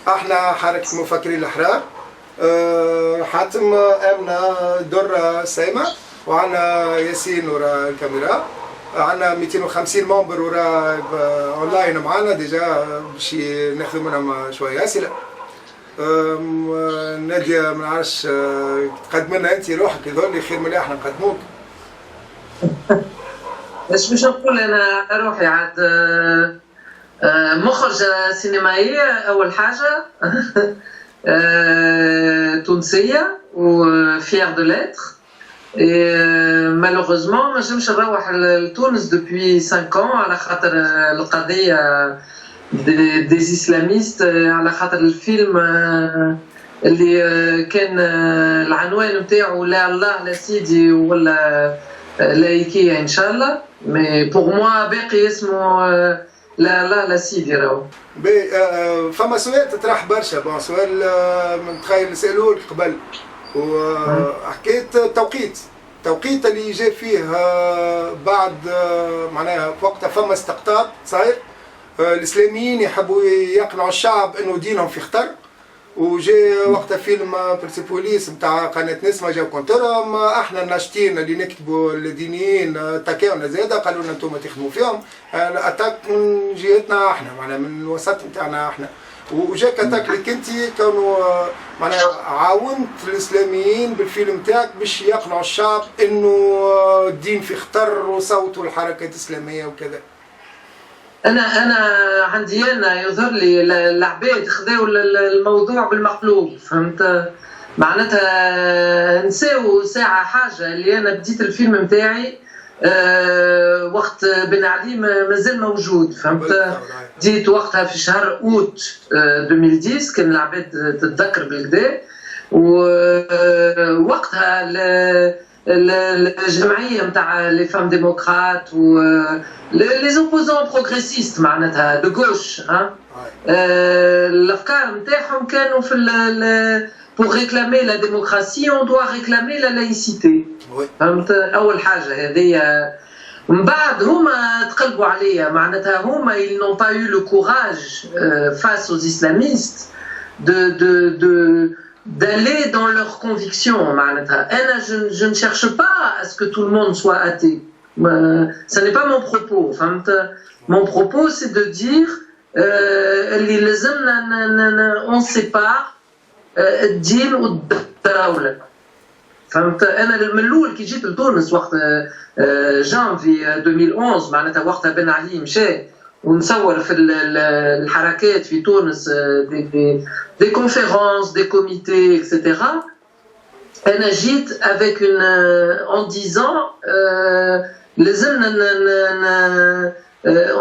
احنا حركة مفكرين الأحرار حاتم امنا درة سايمة وعنا ياسين ورا الكاميرا عنا 250 ممبر ورا اونلاين معانا ديجا باش ناخذ منهم شوية أسئلة. نادية ما نعرفش تقدم لنا انت روحك يظهر خير من اللي احنا نقدموك. ايش باش نقول انا روحي عاد مخرجة سينمائية أول حاجة تونسية وفيير دو لتر مالوغوزمون ما نجمش نروح لتونس دوبوي 5 ans على خاطر القضية دي إسلاميست على خاطر الفيلم اللي كان العنوان نتاعو لا الله لا سيدي ولا لايكية إن شاء الله مي بوغ موا باقي اسمه لا سيدي راهو. فما سؤال تطرح برشا بون سؤال متخيل نسألوه لك قبل وحكاية توقيت اللي جاء فيه بعد معناها وقتها فما استقطاب صاير الإسلاميين يحبوا يقنعوا الشعب إنه دينهم في خطر وجاء وقتها فيلم بوليس نتاع قناة نسمة جاو كونترهم احنا الناشطين اللي نكتبوا الدينيين تاكاونا زاده قالوا لنا انتم تخدموا فيهم اتاك من جهتنا احنا معناها من الوسط نتاعنا احنا وجاك اتاك لك انت كانوا معناها عاونت الاسلاميين بالفيلم نتاعك باش يقنعوا الشعب انه الدين في خطر وصوتوا الحركات الاسلاميه وكذا. انا عندي انا يظهر لي العباد خذاو الموضوع بالمقلوب فهمت معناتها نساو ساعه حاجه اللي انا بديت الفيلم نتاعي وقت بن علي مازال موجود فهمت بديت وقتها في شهر اوت 2010 كان العباد تتذكر بالكدا ووقتها الجمعيه نتاع لي فام ديموكرات و لي زوبوزون بروغريسيست معناتها دو غوش الافكار نتاعهم كانوا في pour réclamer la démocratie on doit réclamer la laïcité فهمت اول حاجه هذه من بعد هما تقلبوا عليا معناتها هما ils n'ont pas eu le courage face aux islamistes d'aller dans leurs convictions معناتها انا je ne cherche pas à ce que tout le monde soit athée ça n'est pas mon propos فهمت mon propos c'est de dire اللي لازمنا on sépare الدين والدولة فهمت انا من الاول كي جيت لتونس وقت جانفي 2011 معناتها وقتها بن علي مشى ونصور في الحركات في تونس des conférences des comités etc. انا جيت avec une en disant لازمنا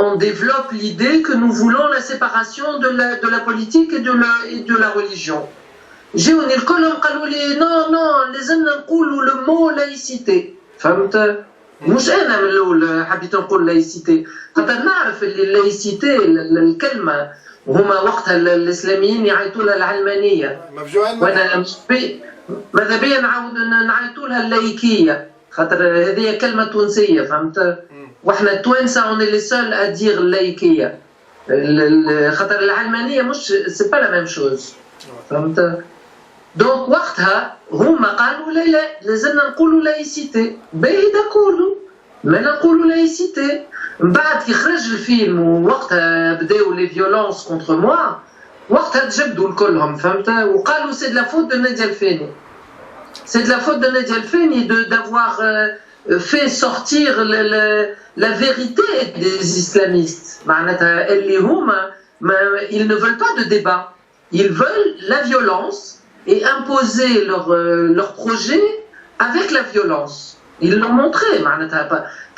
on développe l'idée que nous voulons la séparation de la politique et de la religion. جاوني الكلهم قالوا لي نو لازمنا نقولوا لو مو لايسيتي فهمت مش انا من الاول حبيت نقول لايسيتي خاطر نعرف اللي اللايسيتي الكلمه هما وقتها الاسلاميين يعيطوا لها العلمانيه وانا مش ماذا بيا نعيطوا لها اللايكيه خاطر هذه كلمه تونسيه فهمت واحنا التوانسه اون لي سول ا دير اللايكيه خاطر العلمانيه مش سي با لا ميم شوز فهمت دونك وقتها هما قالوا لا لازمنا نقولوا لايسيتي باهي داكوردو ما نقولوا لايسيتي من بعد كي خرج الفيلم ووقتها بداو لي فيولونس كونتر موا وقتها تجبدوا الكلهم فهمت وقالوا سي دو لا فوت دو نادية الفاني سي دو لا فوت دو نادية الفاني d'avoir fait sortir la vérité des islamistes معناتها اللي هما ils ne veulent pas de débat ils veulent la violence et imposer leur projet avec la violence. Ils l'ont montré,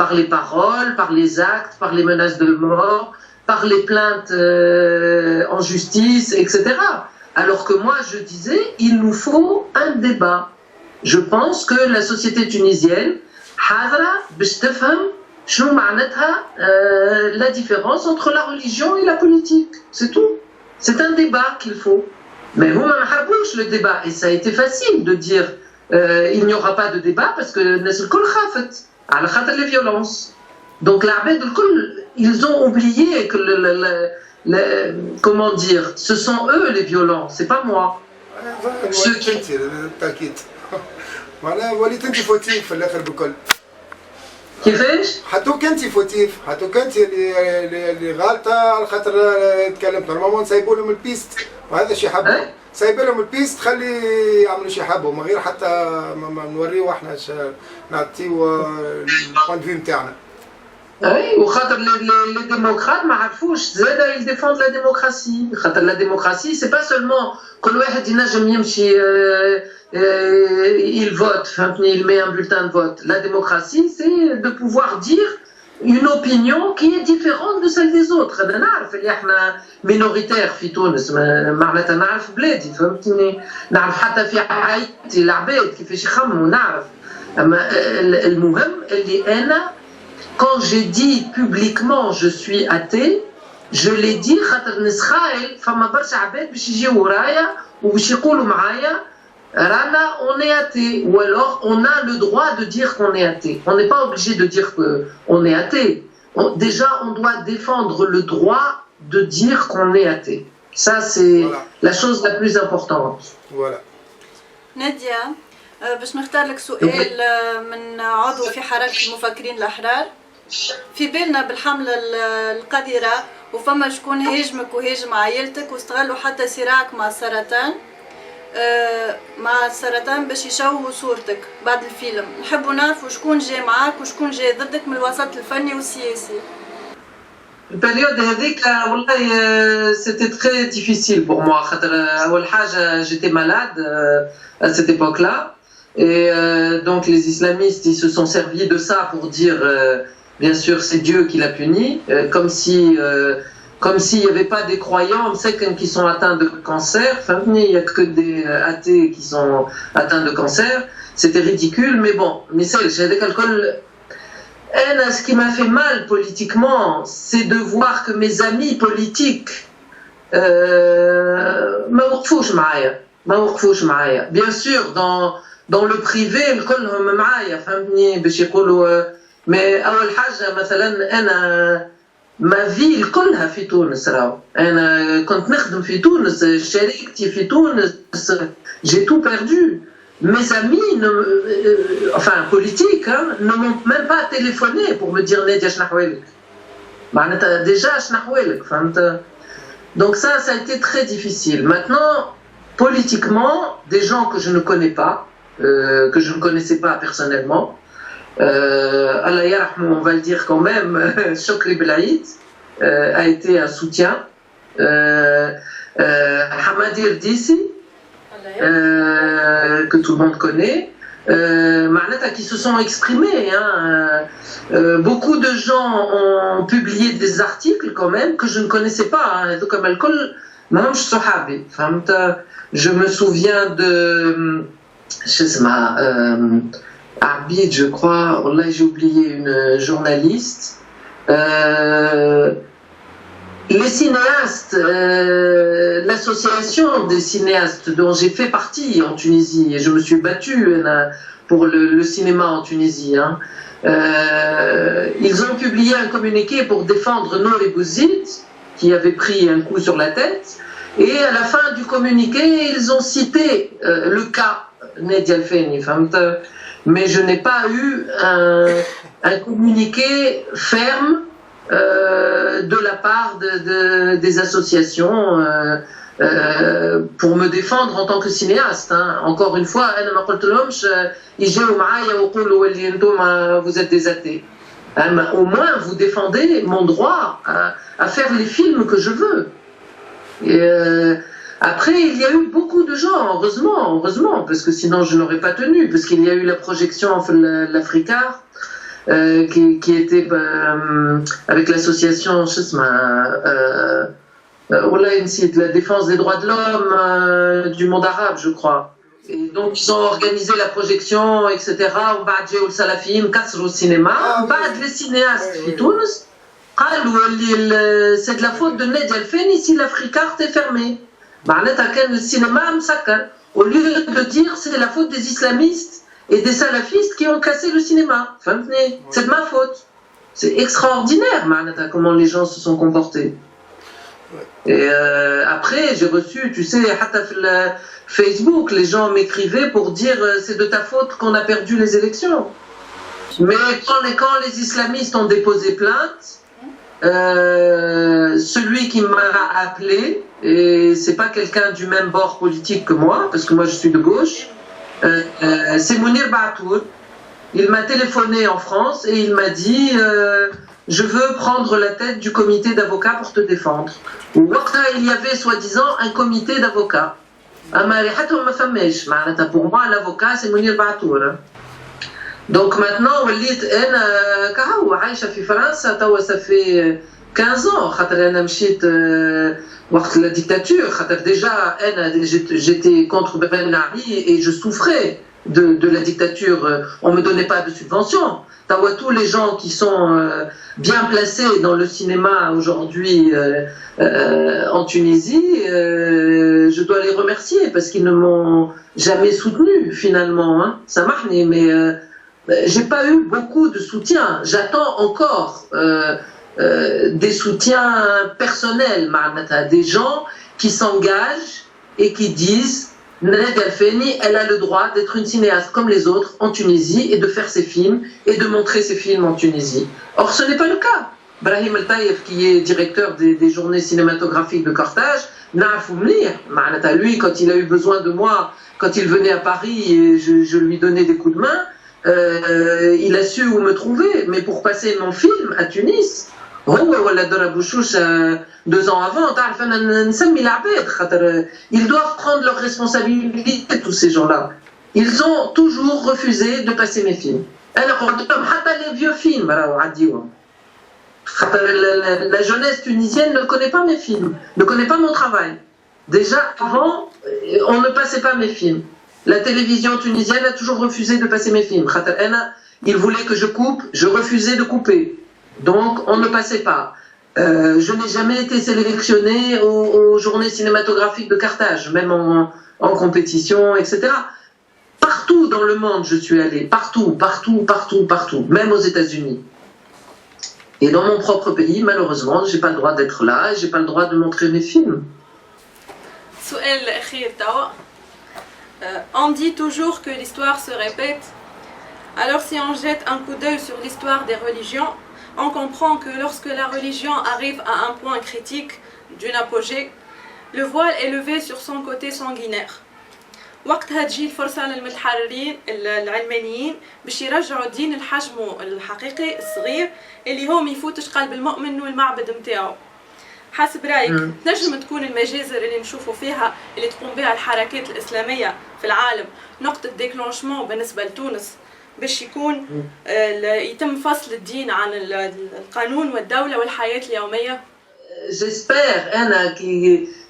par les paroles, par les actes, par les menaces de mort, par les plaintes en justice, etc. Alors que moi, je disais, il nous faut un débat. Je pense que la société tunisienne, حاضرة باش تفهم شنو معناتها la différence entre la religion et la politique. C'est tout. C'est un débat qu'il faut. Mais vous m'en habouche le débat et ça a été facile de dire il n'y aura pas de débat parce que الناس الكل خافت على خاطر les violences. Donc العباد الكل ils ont oublié que comment dire, ce sont eux les violents, c'est pas moi. Ceux qui... بالتاكيد معناها وليت انت فوتيف في الاخر بكل. كيفاش؟ حتوك انت فوتيف، حتوك انت اللي غالطه على خاطر تكلمت نورمالمون نسيبوا لهم البيست وهذا شي حبوا. سايب لهم البيست خلي يعملوا شي حبوا من غير حتى ما نوريو احنا نعطيو البوان فيو نتاعنا. Oui, وخاطر les démocrates ما عرفوش زادا ils défendent la démocratie. خاطر la démocratie c'est pas seulement كل واحد ينجم يمشي il vote, فهمتني, il met un bulletin de vote. La démocratie c'est de pouvoir dire une opinion qui est différente de celle des autres. أنا نعرف اللي احنا minoritaire في تونس معناتها نعرف بلادي فهمتني, نعرف حتى في حياتي العباد كيفاش يخمموا نعرف. أما المهم اللي أنا quand j'ai dit publiquement je suis athée, je l'ai dit خاطر نسخايل فما برشا عباد باش يجيو ورايا وباش يقولوا معايا رانا on est athée, ou alors on a le droit de dire qu'on est athée. On n'est pas obligé de dire qu'on est athée. Déjà on doit défendre le droit de dire qu'on est athée. Ça c'est voilà. La chose la plus importante. Voilà. Nadia, باش نختار لك سؤال من عضو في حركة المفكرين الأحرار. في بالنا بالحملة القذرة وفما شكون هاجمك وهاجم عائلتك واستغلوا حتى صراعك مع السرطان باش يشوهوا صورتك بعد الفيلم. نحبوا نعرفوا شكون جاي معاك وشكون جاي ضدك من الوسط الفني والسياسي. البريود هذيك والله c'était très difficile pour moi خاطر أول حاجة j'étais malade à cette époque-là et donc les islamistes ils se sont servis de ça pour dire bien sûr c'est Dieu qui l'a puni comme s'il n'y avait pas des croyants qui sont atteints de cancer, enfin il n'y a que des athées qui sont atteints de cancer, c'était ridicule mais bon, mais ça j'ai des calculs. Ce qui m'a fait mal politiquement, c'est de voir que mes amis politiques ما وقفوش معايا. Bien sûr dans le privé كلهم معايا فهمتني باش يقولوا mais أول حاجة مثلا أنا ما في كلها في تونس راهو. أنا كنت نخدم في تونس, شركتي في تونس, j'ai tout perdu. Mes amis, enfin politiques, ne m'ont même pas téléphoné pour me dire Nadia Chnahouelik. Déjà Chnahouelik. Donc ça a été très difficile. Maintenant, politiquement, des gens que je ne connais pas, que je ne connaissais pas personnellement, Allah yarahmou, on va le dire quand même, Chokri Belaïd a été un soutien. Hamadir Dissi, que tout le monde connaît, qui se sont exprimés. Beaucoup de gens ont publié des articles quand même que je ne connaissais pas. Comme alcool, je me souviens de Arbid, je crois, là j'ai oublié une journaliste. Les cinéastes, l'association des cinéastes dont j'ai fait partie en Tunisie, et je me suis battue pour le cinéma en Tunisie, ils ont publié un communiqué pour défendre Nouri Bouzid, qui avait pris un coup sur la tête, et à la fin du communiqué, ils ont cité le cas Nadia Alfeni, mais je n'ai pas eu un communiqué ferme de la part des associations pour me défendre en tant que cinéaste. Encore une fois, vous êtes des athées. Au moins, vous défendez mon droit à faire les films que je veux. Et, après, il y a eu beaucoup de gens, heureusement, parce que sinon je n'aurais pas tenu, parce qu'il y a eu la projection l'Africard, qui était avec l'association de la défense des droits de l'homme du monde arabe, je crois. Et donc ils ont organisé la projection, etc. au cinéma. Les cinéastes في تونس قالوا c'est de la faute de Nadia Alfeni si l'Africard est fermé. Le cinéma مسكر. Au lieu de dire c'est la faute des islamistes et des salafistes qui ont cassé le cinéma. C'est de ma faute. C'est extraordinaire comment les gens se sont comportés. Et après, j'ai reçu, tu sais, Facebook, les gens m'écrivaient pour dire c'est de ta faute qu'on a perdu les élections. Mais quand les islamistes ont déposé plainte, celui qui m'a appelé, et c'est pas quelqu'un du même bord politique que moi, parce que moi je suis de gauche, c'est Mounir Batour. Il m'a téléphoné en France et il m'a dit je veux prendre la tête du comité d'avocats pour te défendre. Il y avait soi-disant un comité d'avocats. Pour moi, l'avocat, c'est Mounir Batour. Donc maintenant, je suis en France, ça fait 15 ans. La dictature, déjà, j'étais contre Ben Ali et je souffrais de la dictature. On ne me donnait pas de subventions. Tous les gens qui sont bien placés dans le cinéma aujourd'hui en Tunisie, je dois les remercier parce qu'ils ne m'ont jamais soutenu finalement. Hein. Ça marche, mais j'ai pas eu beaucoup de soutien. J'attends encore des soutiens personnels, des gens qui s'engagent et qui disent Nadia Alfeni, elle a le droit d'être une cinéaste comme les autres en Tunisie et de faire ses films et de montrer ses films en Tunisie. Or, ce n'est pas le cas. Brahim El-Taïef, qui est directeur des journées cinématographiques de Carthage, lui, quand il a eu besoin de moi, quand il venait à Paris et je lui donnais des coups de main, il a su où me trouver. Mais pour passer mon film à Tunis, 2 ans avant, ils doivent prendre leurs responsabilités, tous ces gens-là. Ils ont toujours refusé de passer mes films. Alors, les vieux films, la jeunesse tunisienne ne connaît pas mes films, ne connaît pas mon travail. Déjà, avant, on ne passait pas mes films. La télévision tunisienne a toujours refusé de passer mes films. Ils voulaient que je coupe, je refusais de couper. Donc, on ne passait pas. Je n'ai jamais été sélectionnée aux journées cinématographiques de Carthage, même en compétition, etc. Partout dans le monde, je suis allée. Partout. Même aux États-Unis. Et dans mon propre pays, malheureusement, je n'ai pas le droit d'être là, je n'ai pas le droit de montrer mes films. On dit toujours que l'histoire se répète. Alors si on jette un coup d'œil sur l'histoire des religions, on comprend que lorsque la religion arrive à un point critique d'une apogée, le voile est levé sur son côté sanguinaire. وقتها تجي الفرصة للمتحررين العلمانيين باش يرجعوا الدين لحجمه الحقيقي الصغير اللي هو ما يفوتش قلب المؤمن والمعبد نتاعو. حسب رايك تنجم تكون المجازر اللي نشوفوا فيها اللي تقوم بها الحركات الإسلامية في العالم نقطة ديكلونشمون بالنسبة لتونس باش يكون يتم فصل الدين عن القانون والدولة والحياة اليومية؟ J'espère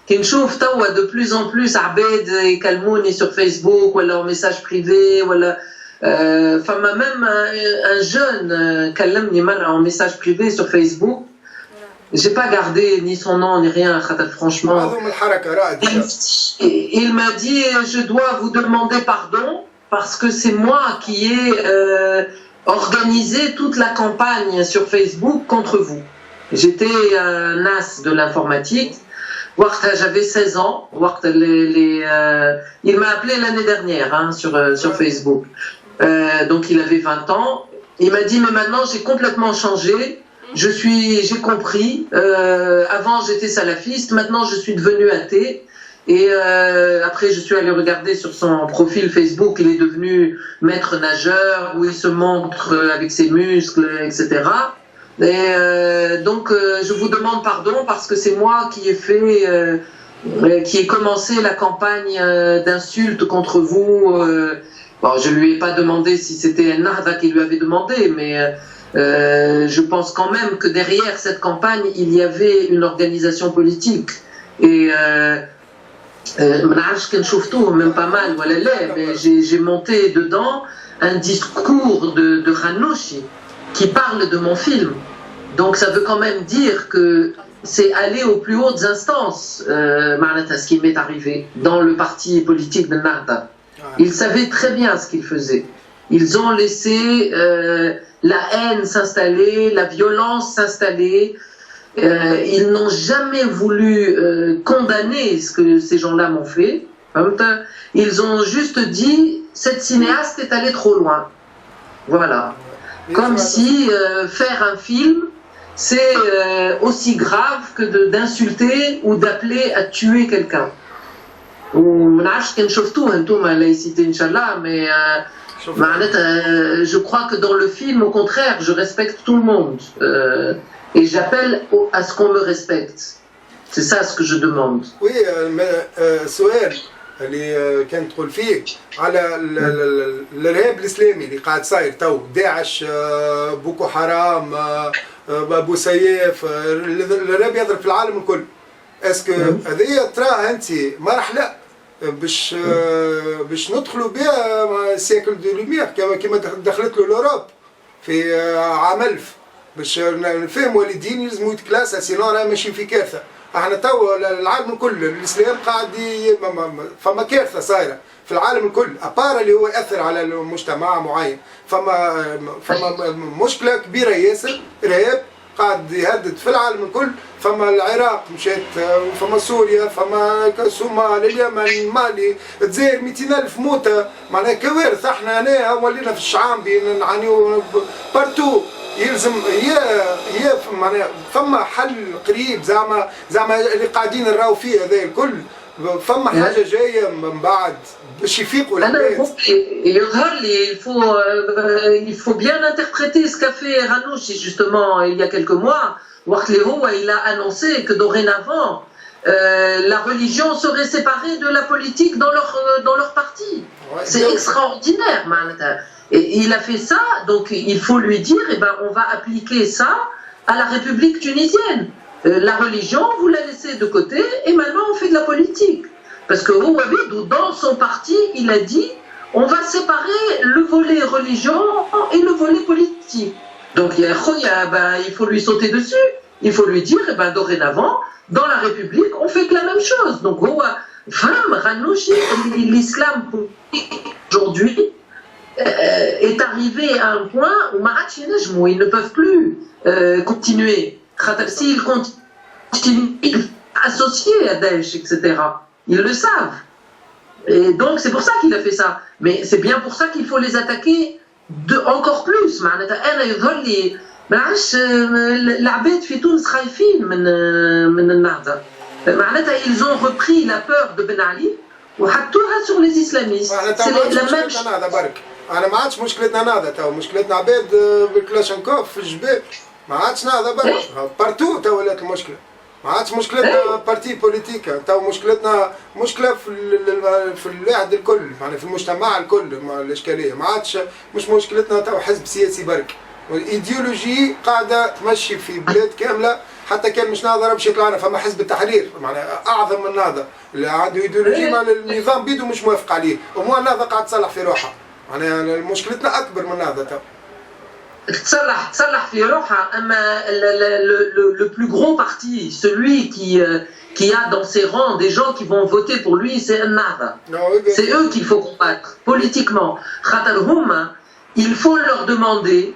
qui نشوف توا de plus en plus عباد يكلموني sur Facebook ولا en message privé ولا فما même un jeune كلمني مرة en message privé sur Facebook. J'ai pas gardé ni son nom ni rien, franchement. Il m'a dit je dois vous demander pardon parce que c'est moi qui ai organisé toute la campagne sur Facebook contre vous. J'étais un as de l'informatique. J'avais 16 ans. Il m'a appelé l'année dernière sur Facebook. Donc il avait 20 ans. Il m'a dit mais maintenant j'ai complètement changé. J'ai compris. Avant j'étais salafiste. Maintenant je suis devenu athée. Et après, je suis allée regarder sur son profil Facebook, il est devenu maître nageur, où il se montre avec ses muscles, etc. Et donc, je vous demande pardon parce que c'est moi qui ai commencé la campagne d'insultes contre vous. Bon, je lui ai pas demandé si c'était Nahda qui lui avait demandé, mais je pense quand même que derrière cette campagne, il y avait une organisation politique. Et même pas mal, mais j'ai monté dedans un discours de Ranouchi qui parle de mon film. Donc ça veut quand même dire que c'est aller aux plus hautes instances, ce qui m'est arrivé dans le parti politique de Nahda. Il savait très bien ce qu'il faisait. Ils ont laissé la haine s'installer, la violence s'installer. Ils n'ont jamais voulu condamner ce que ces gens-là m'ont fait. Ils ont juste dit, cette cinéaste est allée trop loin. Voilà. Comme si faire un film, c'est aussi grave que d'insulter ou d'appeler à tuer quelqu'un. Mais je crois que dans le film, au contraire, je respecte tout le monde. Et j'appelle à ce qu'on me respecte. C'est ça ce que je demande. Oui, سؤال اللي كان تقول فيه على الارهاب الاسلامي اللي قاعد صاير تو داعش بوكو حرام ابو سياف الارهاب يضرب في العالم الكل اسكو هذه تراها انت مرحله باش ندخلوا بها سيكل دو لوميير كما دخلت له لوروب في عام 1000 باش نفهموا والدين يلزموا يتكلاسا سينو راه ماشي في كارثه. احنا تو العالم الكل الاسلام قاعد فما كارثه صايره في العالم الكل ابار اللي هو ياثر على المجتمع معين. فما مشكله كبيره ياسر ارهاب قاعد يهدد في العالم الكل. فما العراق مشات وفما سوريا فما الصومال اليمن مالي الجزائر 200,000 موتى معناها كوارث. احنا هنا ولينا في الشعامبي نعانيو بارتو. يلزم هي معناها فما حل قريب زعما اللي قاعدين نراو فيه هذا الكل. فما حاجه جايه من بعد باش يفيقوا الناس. يظهر لي il faut bien interpréter ce qu'a fait Ranouchi justement il y a quelques mois. Il a annoncé que dorénavant la religion serait séparée de la politique dans leur parti. Ouais, c'est extraordinaire, Manata. Et il a fait ça, donc il faut lui dire, eh ben, on va appliquer ça à la République tunisienne. La religion, vous la laissez de côté, et maintenant on fait de la politique. Parce que Ouabidou, dans son parti, il a dit, on va séparer le volet religion et le volet politique. Donc il faut lui sauter dessus, il faut lui dire, eh ben, dorénavant, dans la République, on fait que la même chose. Donc Ranouchi, l'islam aujourd'hui, est arrivé à un point où ils ne peuvent plus continuer. S'ils continuent associés à Daesh, etc. Ils le savent. Et donc c'est pour ça qu'il a fait ça. Mais c'est bien pour ça qu'il faut les attaquer encore plus. العباد في تونس خايفين من النهضة. Ils ont repris la peur de Ben Ali وحطوها sur les islamistes. C'est la même chose. أنا ما عادش مشكلتنا نهضة تو مشكلتنا عباد بالكلاشنكوف في الجبال ما عادش نهضة برك بارتو تو ولات المشكلة ما عادش مشكلتنا بارتي بوليتيكا تو مشكلتنا مشكلة في الواحد الكل يعني في المجتمع الكل الإشكالية ما عادش مش مشكلتنا تو حزب سياسي برك والإيديولوجي قاعدة تمشي في بلاد كاملة حتى كان مش نهضة باش يطلع لنا فما حزب التحرير معناها أعظم من النهضة اللي عنده إيديولوجي مع النظام بيدو مش موافق عليه ومو النهضة قاعد تصلح في روحها. معناها مشكلتنا اكبر من هذا تو. تصلح في روحها اما le plus gros parti celui qui a dans ses rangs des gens qui vont voter pour lui c'est Ennahda. C'est eux qu'il faut combattre politiquement. Il faut leur demander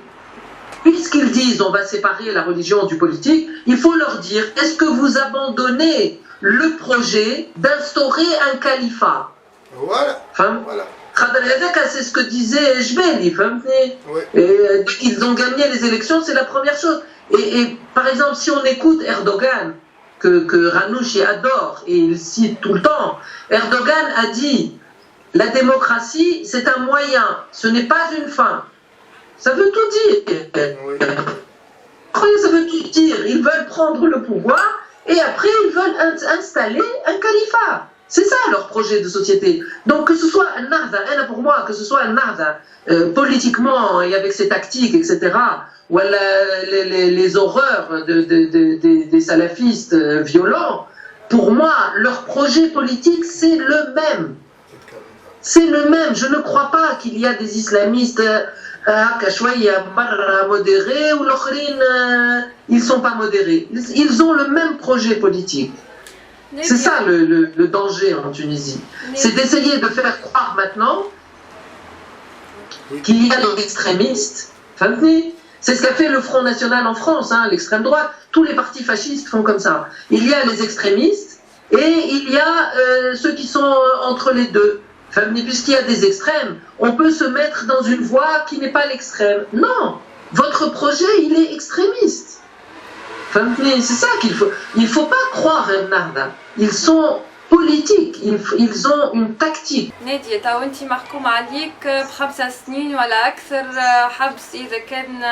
puisqu'ils disent on va séparer la religion du politique, il faut leur dire est-ce que vous abandonnez le projet d'instaurer un califat. Voilà. Voilà. C'est ce que disait Jbeli. Ils ont gagné les élections, c'est la première chose. Et par exemple, si on écoute Erdogan, que Ranouchi adore et il cite tout le temps, Erdogan a dit la démocratie, c'est un moyen, ce n'est pas une fin. Ça veut tout dire. Ça veut tout dire. Ils veulent prendre le pouvoir et après ils veulent installer un califat. C'est ça leur projet de société. Donc que ce soit un Nahda, pour moi, que ce soit un Nahda, politiquement et avec ses tactiques, etc., ou les horreurs des salafistes violents, pour moi, leur projet politique, c'est le même. C'est le même. Je ne crois pas qu'il y a des islamistes modérés ou ils ne sont pas modérés. Ils ont le même projet politique. C'est ça le danger en Tunisie. C'est d'essayer de faire croire maintenant qu'il y a des extrémistes. C'est ce qu'a fait le Front National en France, hein, l'extrême droite. Tous les partis fascistes font comme ça. Il y a les extrémistes et il y a ceux qui sont entre les deux. Puisqu'il y a des extrêmes, on peut se mettre dans une voie qui n'est pas l'extrême. Non, votre projet, il est extrémiste. C'est ça qu'il faut. Il ne faut pas croire, Nahda. Ils sont politiques, ils ont une tactique. نادية تو انت محكوم عليك ب5 سنين ولا اكثر حبس اذا كان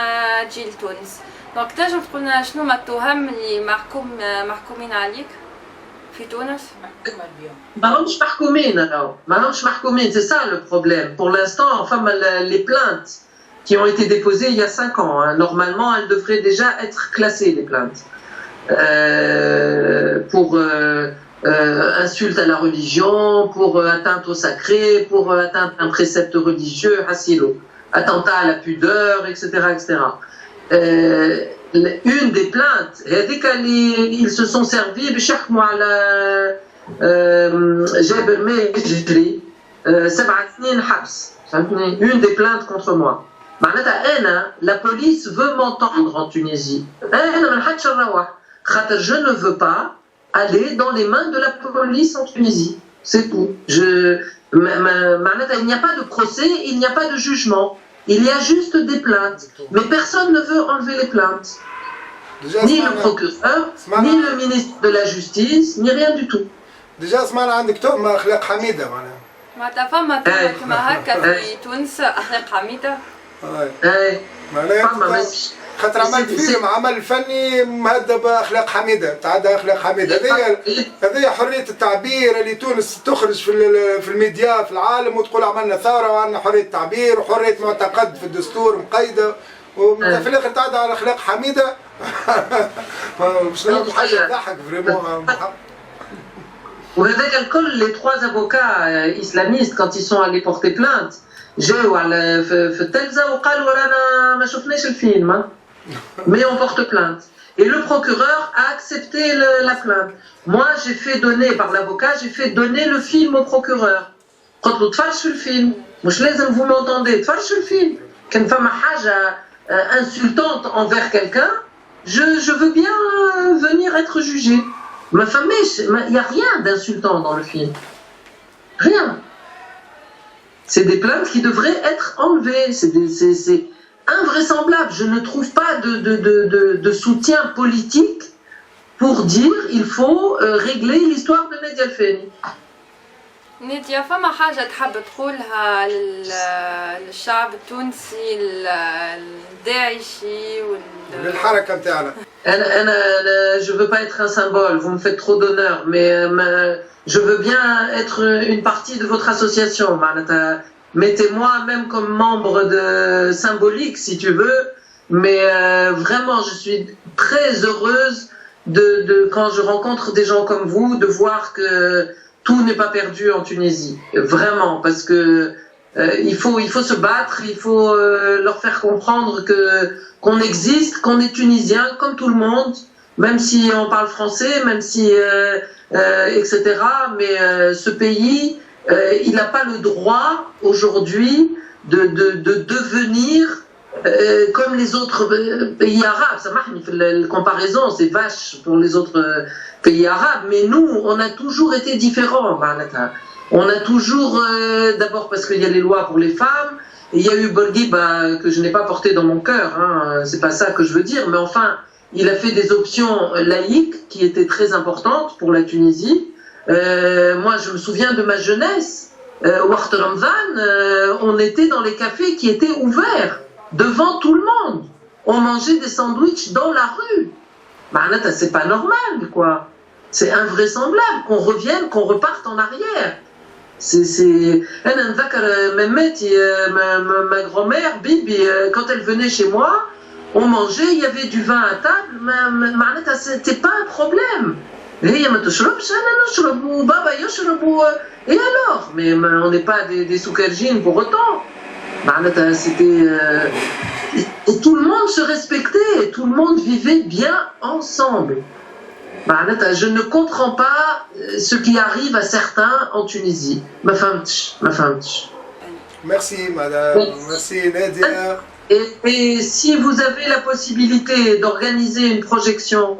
جيل تونس. دونك تنجم تقول لنا شنو هما التهم اللي محكومين عليك في تونس؟ ماهمش محكومين, c'est ça le problème. Pour l'instant, enfin, les plaintes qui ont été déposées il y a 5 ans, hein, normalement elles devraient déjà être classées, les plaintes. Pour insulte à la religion, pour atteinte au sacré, pour atteinte à un précepte religieux, hasilo, attentat à la pudeur, etc. etc. Une des plaintes, ils se sont servis بشحموا على جابر ماجري 7 سنين حبس. Une des plaintes contre moi. La police veut m'entendre en Tunisie. Je ne veux pas aller dans les mains de la police en Tunisie. C'est tout. Il n'y a pas de procès, il n'y a pas de jugement. Il y a juste des plaintes. Mais personne ne veut enlever les plaintes. Ni le procureur, ni le ministre de la Justice, ni rien du tout. Déjà, سمعنا عندك تهمة أخلاق حميدة معناتها فما تهمة كما هكا في تونس أخلاق حميدة؟ معناها خاطر عملت فيلم عمل فني مهذب اخلاق حميده تعدى اخلاق حميده هذه حريه التعبير اللي تونس تخرج في الميديا في العالم وتقول عملنا ثوره وعندنا حريه تعبير وحريه معتقد في الدستور مقيده وفي الاخر تعدى على اخلاق حميده مش نعرف حاجه تضحك فريمون. وهذاك الكل les 3 avocats islamistes quand ils sont allés porter plainte جاوا في التلفزة وقالوا رانا ما شفناش الفيلم mais on porte plainte. Et le procureur a accepté la plainte. Moi, j'ai fait donner, par l'avocat, j'ai fait donner le film au procureur. قلت له تفرج في الفيلم مش لازم vous m'entendez تفرج في الفيلم كان فما حاجة insultante envers quelqu'un je veux bien venir être jugé. Ma famille, il n'y a rien d'insultant dans le film. Rien. C'est des plaintes qui devraient être enlevées. C'est invraisemblable. Je ne trouve pas de soutien politique pour dire il faut régler l'histoire de Nadia El-Feni. نادية فما حاجة تحب تقولها للشعب التونسي الداعشي للحركة نتاعنا؟ أنا je veux pas être un symbole, vous me faites trop d'honneur, mais je veux bien être une partie de votre association. Mettez-moi même comme membre symbolique si tu veux, mais vraiment je suis très heureuse quand je rencontre des gens comme vous, de voir que tout n'est pas perdu en Tunisie, vraiment, parce que il faut se battre, il faut leur faire comprendre qu'on existe, qu'on est tunisien comme tout le monde, même si on parle français, même si etc. Mais ce pays, il n'a pas le droit aujourd'hui de devenir comme les autres pays arabes. Ça marche, la comparaison, c'est vache pour les autres pays arabes, mais nous, on a toujours été différents. On a toujours, d'abord parce qu'il y a les lois pour les femmes, et il y a eu Bourguiba que je n'ai pas porté dans mon cœur, hein, c'est pas ça que je veux dire, mais enfin, il a fait des options laïques qui étaient très importantes pour la Tunisie. Moi, je me souviens de ma jeunesse, Waqt Ramadan, on était dans les cafés qui étaient ouverts devant tout le monde. On mangeait des sandwichs dans la rue. C'est pas normal, quoi. C'est invraisemblable qu'on revienne, qu'on reparte en arrière. Ma grand-mère, Bibi, quand elle venait chez moi, on mangeait, il y avait du vin à table, c'était pas un problème. Et alors? Mais on n'est pas des soukerjines pour autant. C'était... Et tout le monde se respectait, et tout le monde vivait bien ensemble. Je ne comprends pas ce qui arrive à certains en Tunisie. Ma femme. Merci madame, merci Nadia. Et si vous avez la possibilité d'organiser une projection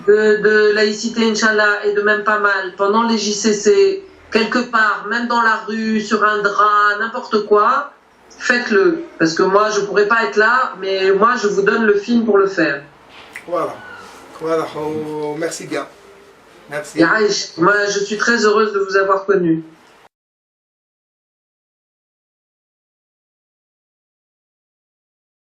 de laïcité, Inch'Allah, et de même pas mal, pendant les JCC, quelque part, même dans la rue, sur un drap, n'importe quoi, faites-le. Parce que moi, je pourrais pas être là, mais moi, je vous donne le film pour le faire. Voilà, voilà, oh, merci bien. Merci. Et Aïch, moi, je suis très heureuse de vous avoir connu.